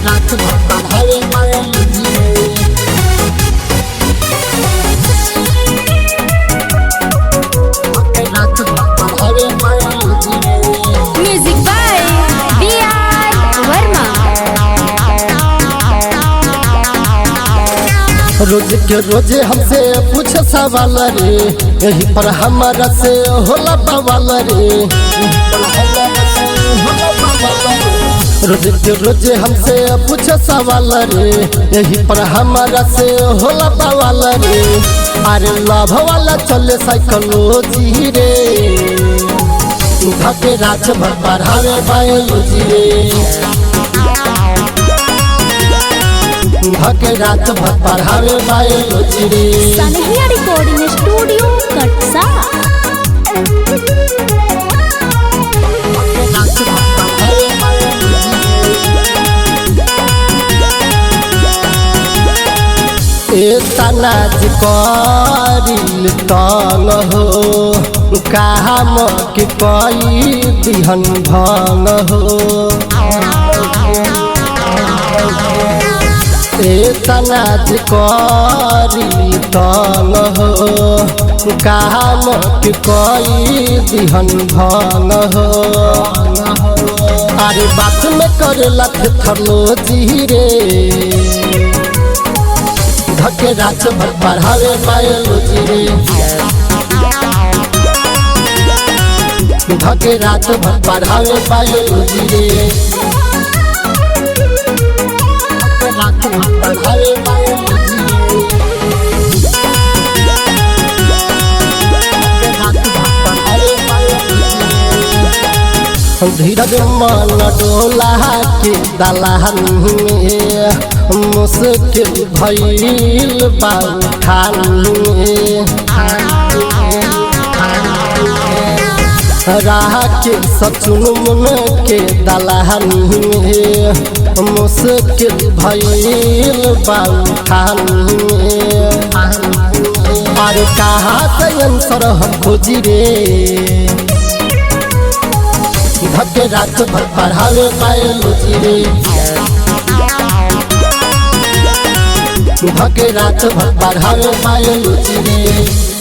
रात भर पढ़ावे बायोलॉजी रे। रात भर पढ़ावे बायोलॉजी रे। Music by B.R. वर्मा। रोज के रोजे हमसे पूछ सवाल रे, यही पर हमारा से होला बवाल रे। रोज के रोजे हमसे पूछ सवाल रे, यही पर हमारा से होला बवाल रे। अरे लव वाला चले साइकोलॉजी रे, धके रात भर पढ़ावे बायोलॉजी रे। धके रात भर पढ़ावे बायोलॉजी रे। सनहिया रिकॉर्डिंग स्टूडियो कटसा। रात भर पढ़ावे बायोलॉजी रे। ए तनाज करिल तंग हो, काम के कई दिहन भंग हो। ए तनाज करिल तंग हो, काम के कई दिहन भंग हो। अरे बात में करेला थेथोलॉजी रे, धके रात भर पढ़ावे बायोलॉजी रे। धके रात भर पढ़ावे बायोलॉजी रे। रात भर पढ़ावे बायोलॉजी रे। रात भर पढ़ावे बायोलॉजी रे। धीरज मन डोला के दलहन में, मुश्किल भइल बाउठान में। राह के सचुन मुन के दलहन में, मुश्किल भइल बाउठान में। अरे कहाँ से आंसर हम खोजी रे, धके रात भर पढ़ावे बायोलॉजी रे। धके रात भर पढ़ावे बायोलॉजी रे।